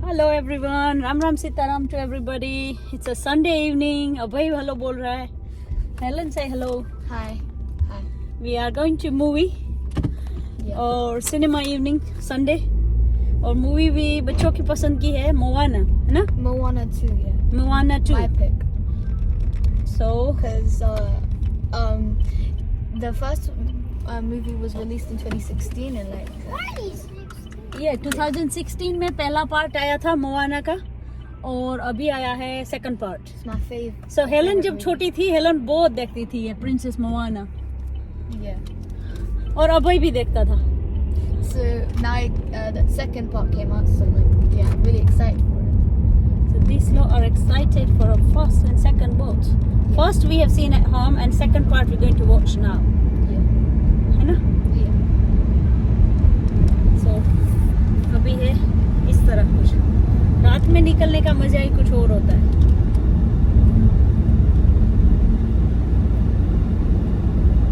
Hello everyone, Ram Ram Sitaram to everybody. It's a Sunday evening. Abhay hello बोल रहा है. हेलन से hello. Hi. Hi. We are going to movie Yeah. और cinema evening Sunday. और movie भी बच्चों की पसंद की है, मोआना है ना. Moana 2, yeah. Moana 2. My pick. So Because the first movie was released in 2016 and ये 2016 में पहला पार्ट आया था मोआना का और अभी आया है second part. it's my favorite. So Helen favorite जब movie. छोटी थी, हेलन बहुत देखती थी ये प्रिंसेस मोआना. Yeah. और अभय भी देखता था. So now the second part came out, so yeah, I'm really excited for it. So these lot are excited for a first and second both. First we have seen at home and second part we're going to watch now. Yeah. है ना? Yeah. So अभी है इस तरह कुछ. रात में निकलने का मजा ही कुछ और होता है.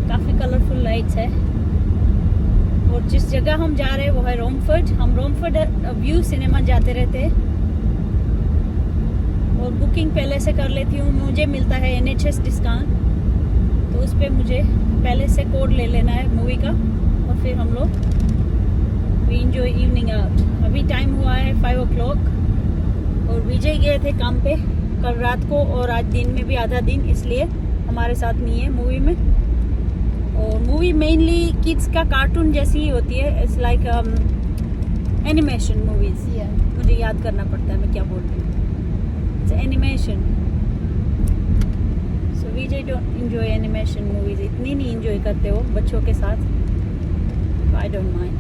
काफी कलरफुल लाइट्स है. और जिस जगह हम जा रहे हैं वो है रोमफर्ड. हम रोमफर्ड व्यू सिनेमा जाते रहते हैं और बुकिंग पहले से कर लेती हूँ. मुझे मिलता है NHS डिस्काउंट, तो उस पर मुझे पहले से कोड ले लेना है मूवी का और फिर हम लोग वी एंजॉय इवनिंग आउट. अभी टाइम हुआ है 5 o'clock और विजय गए थे काम पे कल रात को और आज दिन में भी आधा दिन, इसलिए हमारे साथ नहीं है मूवी में. और मूवी मेनली किड्स का कार्टून जैसी ही होती है. It's like animation movies. Yeah. मुझे याद करना पड़ता है मैं क्या बोल रही हूँ. It's animation. So Vijay don't enjoy animation movies. इतनी नहीं एंजॉय करते हो बच्चों के साथ. I don't mind.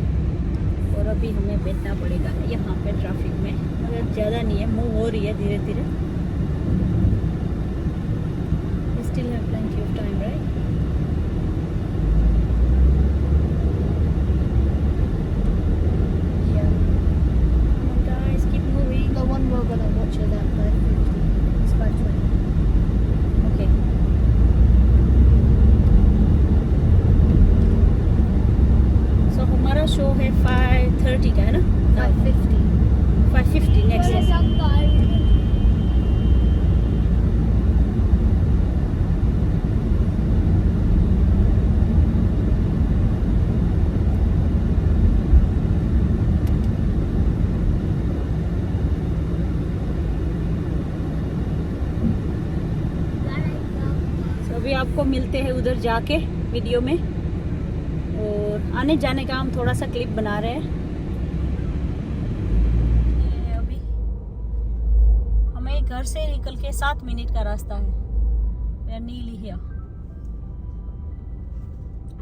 और अभी हमें बैठना पड़ेगा यहाँ पे ट्रैफिक में, मगर ज़्यादा नहीं है, मूव हो रही है धीरे धीरे. Still have plenty of time, right? Yeah. Come on guys, keep moving. The one we're gonna watch is at 5:50. It's 5:20. Okay. So हमारा शो है 5:30 का, है ना? 5:50. 5:50 नेक्स्ट. अभी आपको मिलते हैं उधर जाके वीडियो में. और आने जाने का हम थोड़ा सा क्लिप बना रहे हैं. ये अभी हमें घर से निकल के 7 मिनट का रास्ता है. We are nearly here.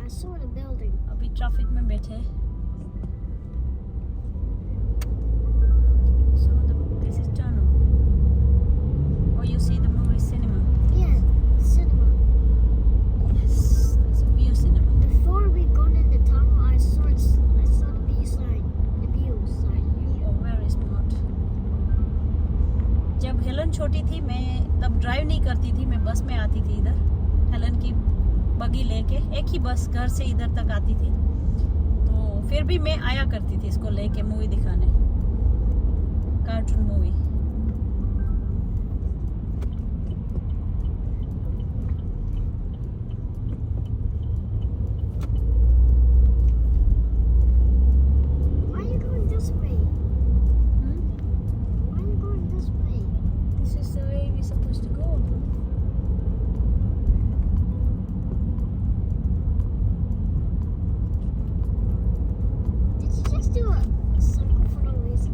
I saw the building. अभी ट्रैफिक में बैठे हैं. So this is tunnel. Oh, you see the movie cinema. Yeah, cinema. Yes, that's a view cinema. Before we got in the tunnel, I saw the view sign. The view sign. You are very smart. जब Helen छोटी थी मैं तब drive नहीं करती थी, मैं बस में आती थी इधर. हेलन की बगी लेके एक ही बस घर से इधर तक आती थी, तो फिर भी मैं आया करती थी इसको लेके मूवी दिखाने, cartoon movie. Why are you going this way? Why are you going this way? This is the way we're supposed to go. Did you just do a circle for no reason?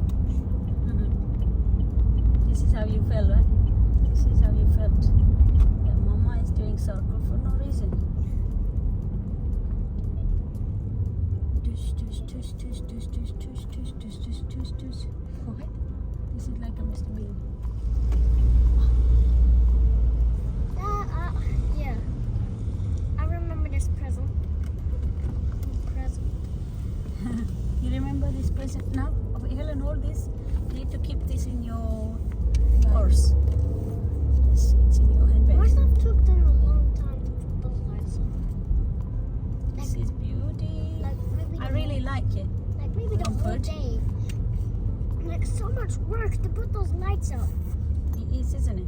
This is how you felt, right? This is how you felt. That Mama is doing circle for no reason. Tush, tush, tush, tush, tush, tush, tush, tush, tush, tush, tush, tush. Okay. This is like a Mr. Bean. Yeah. I remember this present. You remember this present now? Oh, Helen, hold this. You need to keep this in your purse. Yes, it's in your handbag. Must have took them a long time to put those lights on. This is beauty. Like maybe I really like it. like maybe the whole Comfort. day. Like so much work to put those lights up. It is, isn't it?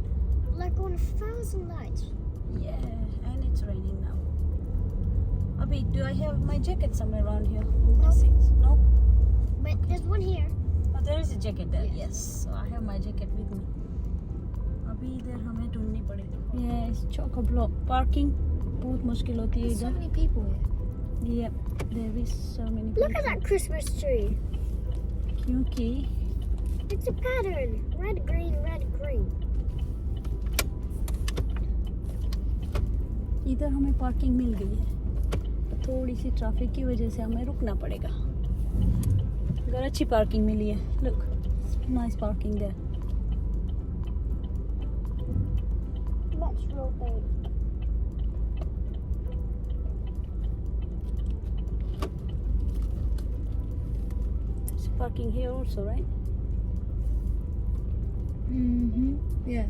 Like 1,000 lights. Yeah, and it's raining now. Abhi, do I have my jacket somewhere around here? Nope. No? But there's one here. Oh, there is a jacket there. Yes. Yes. So I have my jacket with me. अभी इधर हमें ढूंढनी पड़ेगी. Yes, chock-a-block parking. बहुत मुश्किल होती है There's so इधर. many people here. Yeah, there is so many people. Look at that Christmas tree. क्योंकि It's a pattern. Red, green, red, green. इधर हमें पार्किंग मिल गई है. थोड़ी सी ट्रैफिक की वजह से हमें रुकना पड़ेगा. अगर अच्छी पार्किंग मिली है. Look, nice parking there. Let's rotate. There's parking here also, right? Mm-hmm. Yeah.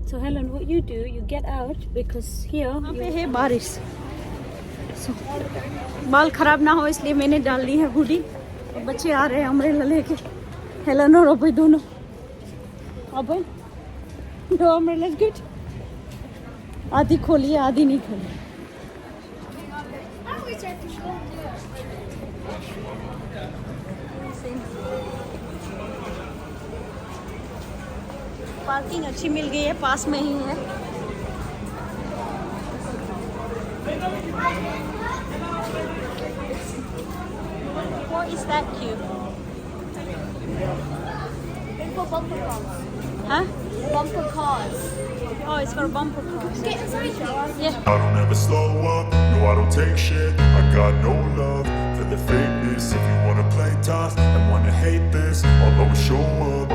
So Helen, what you do, you get out because here यहाँ पे है बारिश. So, बाल खराब ना हो इसलिए मैंने डाल ली है हुडी. और बच्चे आ रहे हैं अम्ब्रेला लेके. हेलन और अभय दोनों. अभय, no umbrella is good. आधी खोली है, आधी नहीं खोली. I always have to go there. Parking अच्छी मिल गई है, पास में ही है. What is that cube? It's for bumper cars. Huh? Bumper cars. Oh, it's for bumper cars. Get inside, Joe. Yeah. I don't ever slow up, no I don't take shit. I got no love for the fakeness. If you wanna play tough and wanna hate this, I'll always show up.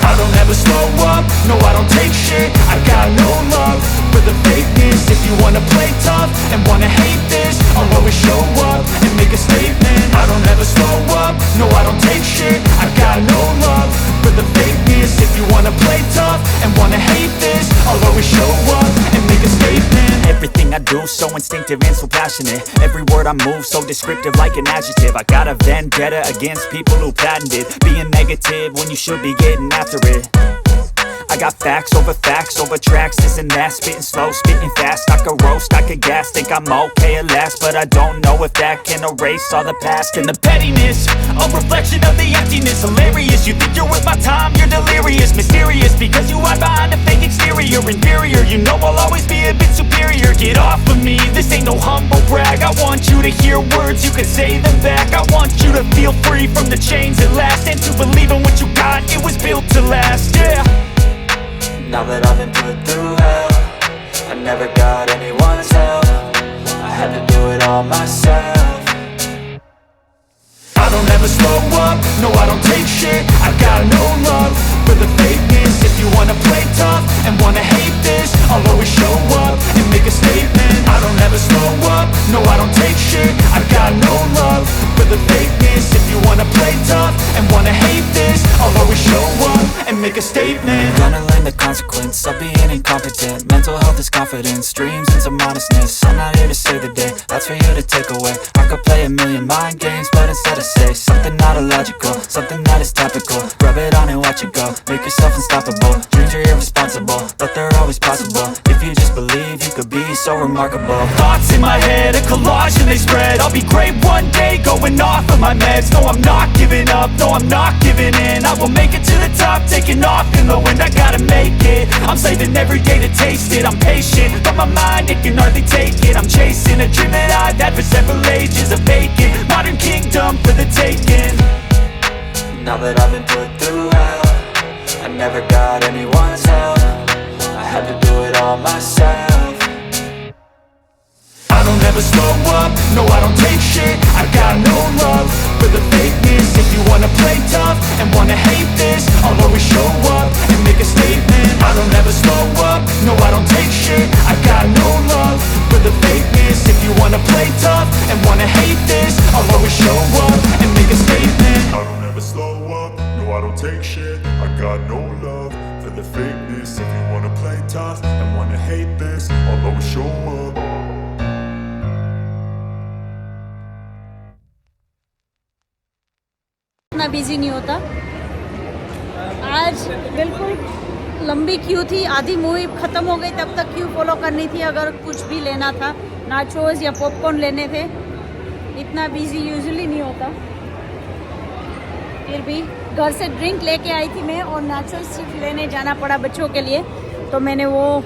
I don't ever slow up, no I don't take shit. I got no love for the fakeness. If you wanna play tough and wanna hate this, I'll always show up and make a statement. I don't ever slow up, no I don't take shit. I got no love for the fakeness. If you wanna play tough and wanna hate this, I'll always show up and make a statement. Everything I do so instinctive and so passionate. Every word I move so descriptive like an adjective. I got a vendetta against people who patented being negative when you should be getting after it. I got facts over tracks, this and that. Spitting slow, spitting fast. I could roast, I could gas. Think I'm okay at last, but I don't know if that can erase all the past. And the pettiness, a reflection of the emptiness. Hilarious, you think you're worth my time, you're delirious. Mysterious, because you hide behind a fake exterior. Inferior, you know I'll always be a bit superior. Get off of me, this ain't no humble brag. I want you to hear words, you can say them back. I want you to feel free from the chains at last, and to believe in what you got, it was built to last, yeah. Now that I've been put through hell, I never got anyone's help. I had to do it all myself. I don't ever slow up, no I don't take shit. I got no love for the fakeness. If you wanna play tough and wanna hate this, I'll always show up and make a statement. I don't ever slow up, no I don't take shit. I got no love for the fakeness. If you wanna play tough and wanna hate this, I'll always show up and make a statement. Gonna learn the consequence of being incompetent. Mental health is confidence, dreams and some honestness. I'm not here to save the day, that's for you to take away. I could play a million mind games, but instead I say something not illogical, something that is topical. Rub it on and watch it go, make yourself unstoppable. Dreams are irresponsible, but they're always possible. If you just believe, you could be so remarkable. Thoughts in my head, a collage and they spread. I'll be great one day, going off of my meds. No, I'm not giving up, no, I'm not giving in. I will make it to the top, taking off in the wind. I gotta make it, I'm saving every day to taste it. I'm patient, but my mind, it can hardly take it. I'm chasing a dream that I've had for several ages. A vacant, modern kingdom for the taking. Now that I've been put through hell, I never got anyone's help. I had to do it all myself. I don't ever slow up, no I don't take shit. I got no love for the fakeness. If you wanna play tough and wanna hate this, I'll always show up and make a statement. I don't ever slow up, no I don't take shit. I got no love for the fakeness. If you wanna play tough and wanna hate this, I'll always show up इतना busy नहीं होता। आज बिल्कुल लंबी Q थी, आधी movie ख़त्म हो गई तब तक क्यू फॉलो करनी थी अगर कुछ भी लेना था, नाचोस या पॉपकॉर्न लेने थे। इतना बिजी यूजुअली नहीं होता। फिर भी घर से ड्रिंक लेके आई थी मैं और नाचोस सिर्फ लेने जाना पड़ा बच्चों के लिए, तो मैंने वो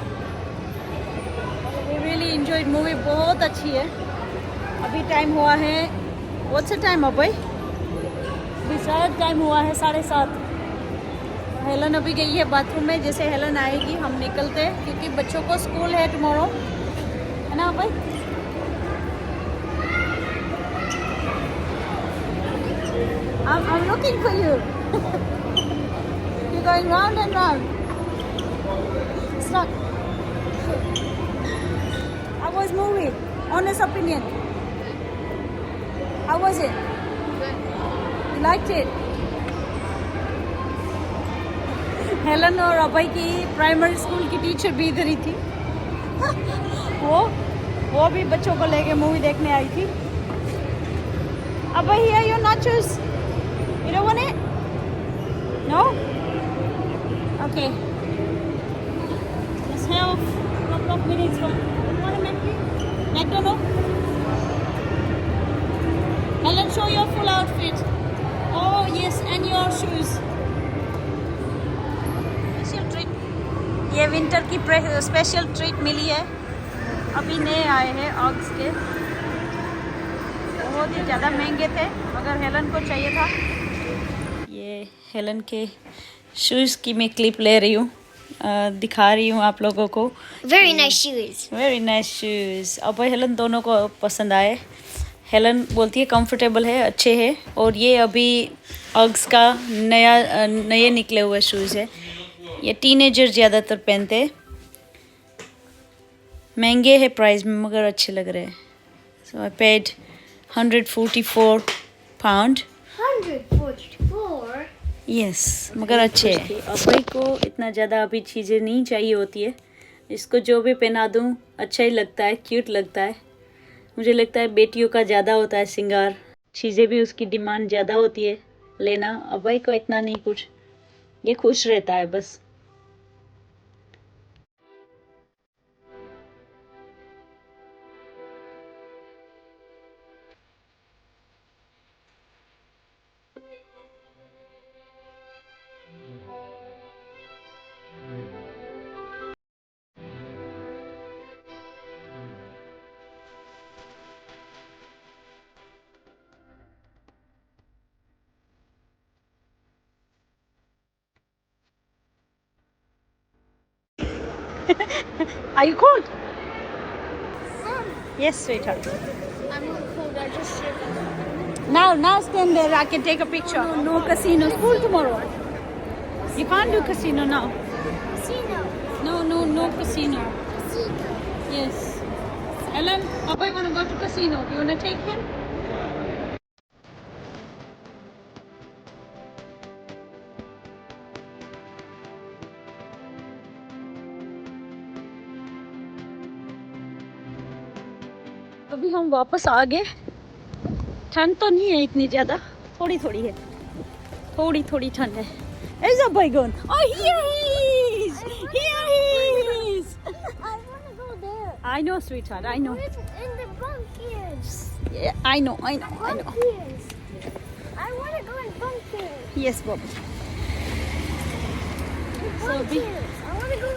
रियली एंजॉयड मूवी, बहुत अच्छी है। अभी टाइम हुआ है, व्हाट्स द टाइम अब भाई? अभी शायद टाइम हुआ है 7:30। हेलन अभी गई है बाथरूम में, जैसे हेलन आएगी हम निकलते हैं क्योंकि बच्चों को स्कूल है टुमारो, है ना भाई? I'm looking for you. You're going round and round. Stuck. How was movie? Honest opinion. How was it? You liked it? Helen और अभय की प्राइमरी स्कूल की टीचर भी इधर ही थी। वो भी बच्चों को लेके मूवी देखने आई थी। अभय, here your nachos. You don't want it? No? Okay. Let's have a couple of minutes from. You want a Mackie? McDonald's? Helen, show your full outfit. Oh yes, and your shoes. Special treat. ये winter की special treat मिली है। अभी नए आए हैं ऑग्स के, बहुत ही ज़्यादा महंगे थे मगर हेलन को चाहिए था। ये हेलन के शूज़ की मैं क्लिप ले रही हूँ, दिखा रही हूँ आप लोगों को। Very nice shoes. Very nice shoes. अब हेलन दोनों को पसंद आए। हेलन बोलती है कंफर्टेबल है, अच्छे है, और ये अभी ऑग्स का नए निकले हुए शूज़ है। ये टीनेजर ज़्यादातर पहनते हैं। महंगे है प्राइस में मगर अच्छे लग रहे हैं। सो आई पेड £144। 144. यस, मगर अच्छे हैं। अभय को इतना ज़्यादा अभी चीज़ें नहीं चाहिए होती है, इसको जो भी पहना दूँ अच्छा ही लगता है, क्यूट लगता है। मुझे लगता है बेटियों का ज़्यादा होता है श्रृंगार, चीज़ें भी उसकी डिमांड ज़्यादा होती है लेना। अभय को इतना नहीं कुछ, ये खुश रहता है बस। Are you cold? Yes, sweetheart. I'm not cold, I just shivered. Now stand there. I can take a picture. No casino. School tomorrow. You can't do casino now. Casino. No casino. Casino. Yes. Ellen, Papa wanna go to casino. You wanna take him? अभी हम वापस आ गए। ठंड तो नहीं है इतनी ज़्यादा, थोड़ी थोड़ी है, थोड़ी ठंड है। Is a boy gone? Oh, here he is! Here he is! I want to go there. I know, sweetheart, I know. In the bunkers. Yeah, I know. Bunkers. I want to go in bunkers. Yes, Bob. Bunkers. I want to go